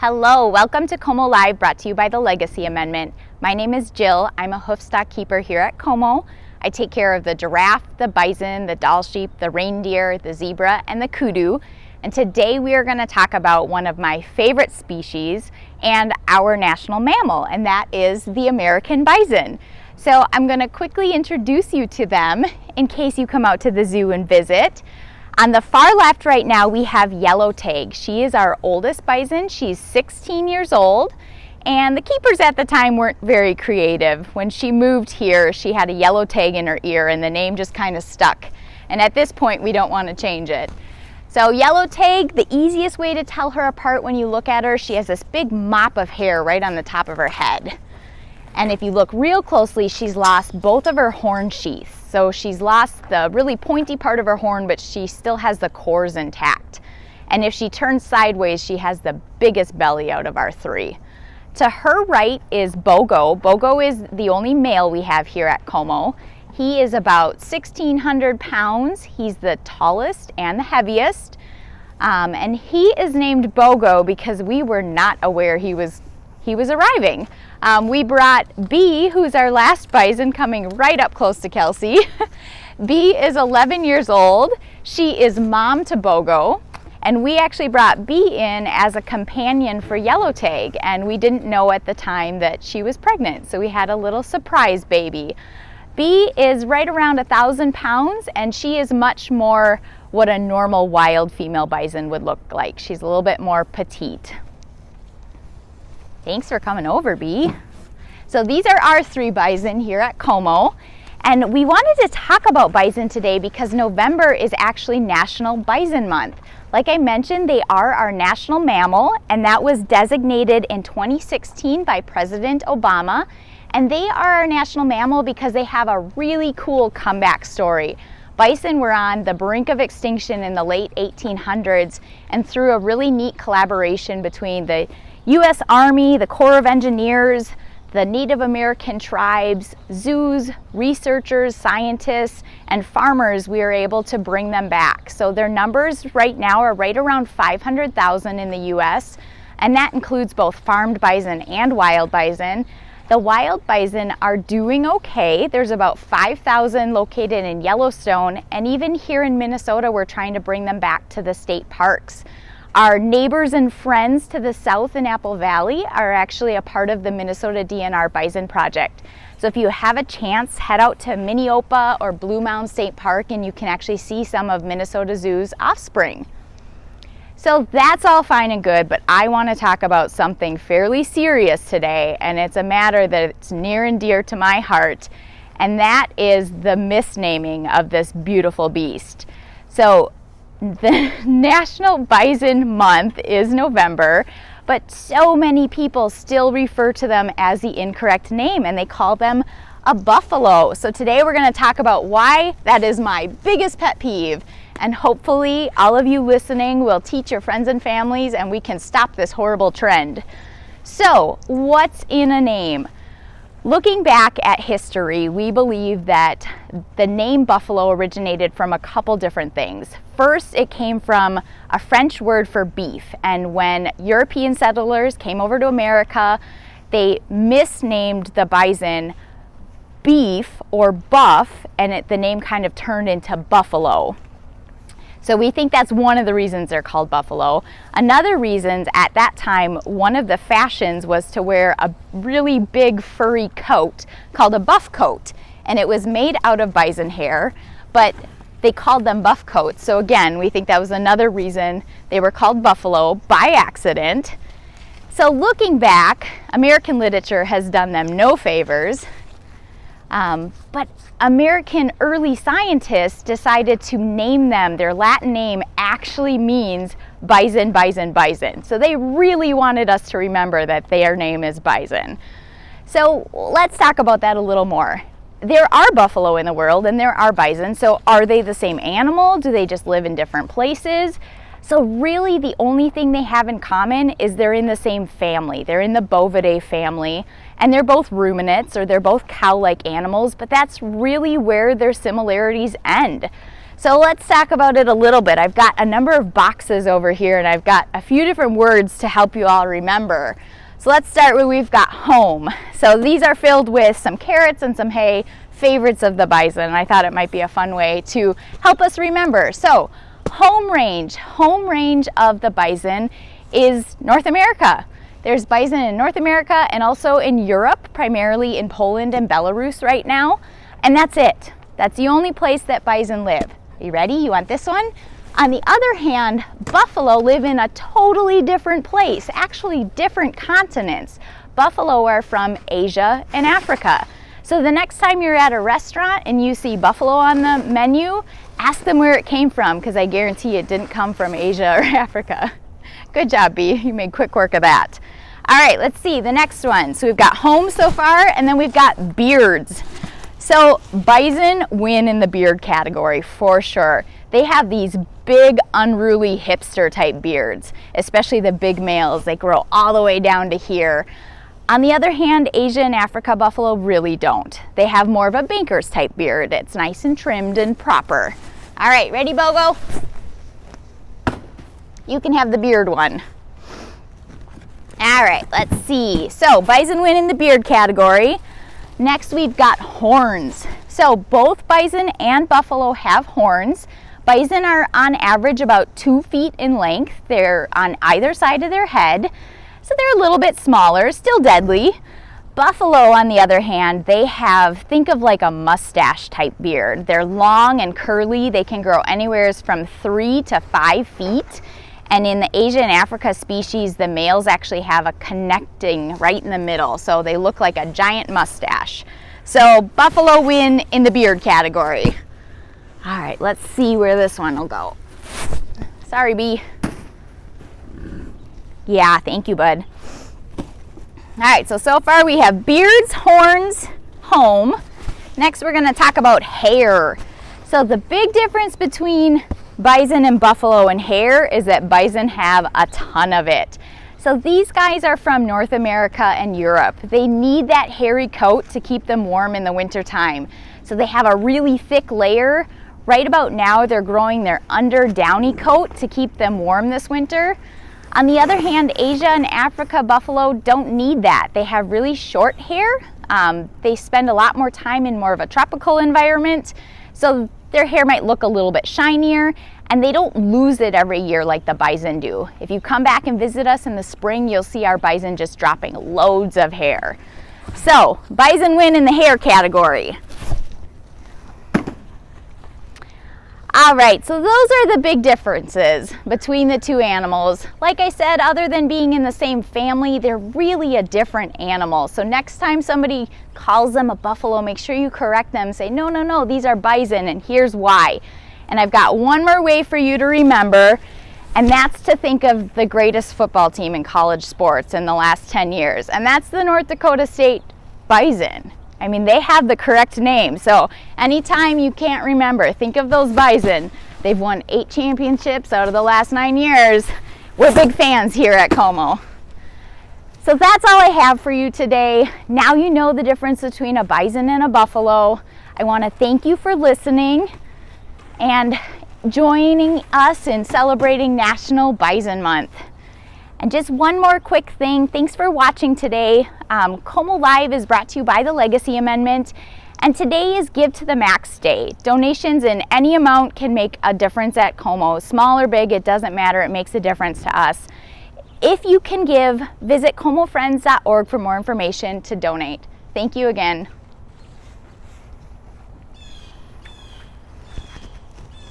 Hello, welcome to Como Live, brought to you by the Legacy Amendment. My name is Jill. I'm a hoofstock keeper here at Como. I take care of the giraffe, the bison, the Dall sheep, the reindeer, the zebra, and the kudu. And today we are going to talk about one of my favorite species and our national mammal, and that is the American bison. So I'm going to quickly introduce you to them in case you come out to the zoo and visit. On the far left right now we have Yellowtag. She is our oldest bison. She's 16 years old, and the keepers at the time weren't very creative. When she moved here, she had a yellow tag in her ear and the name just kind of stuck. And at this point we don't want to change it. So Yellowtag, the easiest way to tell her apart when you look at her, she has this big mop of hair right on the top of her head. And if you look real closely, she's lost both of her horn sheaths. So she's lost the really pointy part of her horn, but she still has the cores intact. And if she turns sideways, she has the biggest belly out of our three. To her right is Bogo. Bogo is the only male we have here at Como. He is about 1,600 pounds. He's the tallest and the heaviest. And he is named Bogo because we were not aware he was arriving. We brought Bee, who's our last bison, coming right up close to Kelsey. Bee is 11 years old. She is mom to Bogo, and we actually brought Bee in as a companion for Yellowtag, and we didn't know at the time that she was pregnant, so we had a little surprise baby. Bee is right around 1,000 pounds, and she is much more what a normal wild female bison would look like. She's a little bit more petite. Thanks for coming over, Bee. So these are our three bison here at Como, and we wanted to talk about bison today because November is actually National Bison Month. Like I mentioned, they are our national mammal, and that was designated in 2016 by President Obama. And they are our national mammal because they have a really cool comeback story. Bison were on the brink of extinction in the late 1800s, and through a really neat collaboration between the U.S. Army, the Corps of Engineers, the Native American tribes, zoos, researchers, scientists, and farmers, we are able to bring them back. So their numbers right now are right around 500,000 in the U.S., and that includes both farmed bison and wild bison. The wild bison are doing okay. There's about 5,000 located in Yellowstone, and even here in Minnesota, we're trying to bring them back to the state parks. Our neighbors and friends to the south in Apple Valley are actually a part of the Minnesota DNR Bison Project. So if you have a chance, head out to Minneopa or Blue Mound State Park and you can actually see some of Minnesota Zoo's offspring. So that's all fine and good, but I want to talk about something fairly serious today, and it's a matter that's near and dear to my heart, and that is the misnaming of this beautiful beast. So the National Bison Month is November, but so many people still refer to them as the incorrect name, and they call them a buffalo. So today we're going to talk about why that is my biggest pet peeve, and hopefully all of you listening will teach your friends and families and we can stop this horrible trend. So what's in a name? Looking back at history, we believe that the name buffalo originated from a couple different things. First, it came from a French word for beef, and when European settlers came over to America, they misnamed the bison beef or buff, and the name kind of turned into buffalo. So we think that's one of the reasons they're called buffalo. Another reason, at that time, one of the fashions was to wear a really big furry coat called a buff coat. And it was made out of bison hair, but they called them buff coats. So again, we think that was another reason they were called buffalo by accident. So looking back, American literature has done them no favors. But American early scientists decided to name them. Their Latin name actually means bison, bison, bison. So they really wanted us to remember that their name is bison. So let's talk about that a little more. There are buffalo in the world and there are bison. So are they the same animal? Do they just live in different places? So really the only thing they have in common is they're in the same family. They're in the Bovidae family, and they're both ruminants, or they're both cow-like animals, but that's really where their similarities end. So let's talk about it a little bit. I've got a number of boxes over here and I've got a few different words to help you all remember. So let's start with, we've got home. So these are filled with some carrots and some hay, favorites of the bison. And I thought it might be a fun way to help us remember. So home range of the bison is North America. There's bison in North America and also in Europe, primarily in Poland and Belarus right now. And that's it. That's the only place that bison live. Are you ready? You want this one? On the other hand, buffalo live in a totally different place, actually different continents. Buffalo are from Asia and Africa. So the next time you're at a restaurant and you see buffalo on the menu, ask them where it came from, because I guarantee it didn't come from Asia or Africa. Good job, Bee. You made quick work of that. All right, let's see the next one. So we've got home so far, and then we've got beards. So bison win in the beard category for sure. They have these big, unruly hipster type beards, especially the big males. They grow all the way down to here. On the other hand, Asia and Africa buffalo really don't. They have more of a banker's type beard. It's nice and trimmed and proper. All right, ready, Bogo? You can have the beard one. All right, let's see. So bison win in the beard category. Next, we've got horns. So both bison and buffalo have horns. Bison are on average about 2 feet in length. They're on either side of their head, so they're a little bit smaller, still deadly. Buffalo, on the other hand, they have, think of like a mustache type beard. They're long and curly. They can grow anywhere from 3 to 5 feet. And in the Asia and Africa species, the males actually have a connecting right in the middle, so they look like a giant mustache. So buffalo win in the beard category. All right, let's see where this one will go. Sorry, Bee. Yeah, thank you, bud. All right, so far we have beards, horns, home. Next, we're gonna talk about hair. So the big difference between bison and buffalo and hair is that bison have a ton of it. So these guys are from North America and Europe. They need that hairy coat to keep them warm in the winter time. So they have a really thick layer. Right about now, they're growing their under downy coat to keep them warm this winter. On the other hand, Asia and Africa buffalo don't need that. They have really short hair. They spend a lot more time in more of a tropical environment. So their hair might look a little bit shinier, and they don't lose it every year like the bison do. If you come back and visit us in the spring, you'll see our bison just dropping loads of hair. So bison win in the hair category. All right, so those are the big differences between the two animals. Like I said, other than being in the same family, they're really a different animal. So next time somebody calls them a buffalo, make sure you correct them. Say, no, no, no, these are bison, and here's why. And I've got one more way for you to remember, and that's to think of the greatest football team in college sports in the last 10 years, and that's the North Dakota State Bison. I mean, they have the correct name. So anytime you can't remember, think of those bison. They've won 8 championships out of the last 9 years. We're big fans here at Como. So that's all I have for you today. Now you know the difference between a bison and a buffalo. I want to thank you for listening and joining us in celebrating National Bison Month. And just one more quick thing. Thanks for watching today. Como Live is brought to you by the Legacy Amendment, and today is Give to the Max Day. Donations in any amount can make a difference at Como. Small or big, it doesn't matter. It makes a difference to us. If you can give, visit comofriends.org for more information to donate. Thank you again.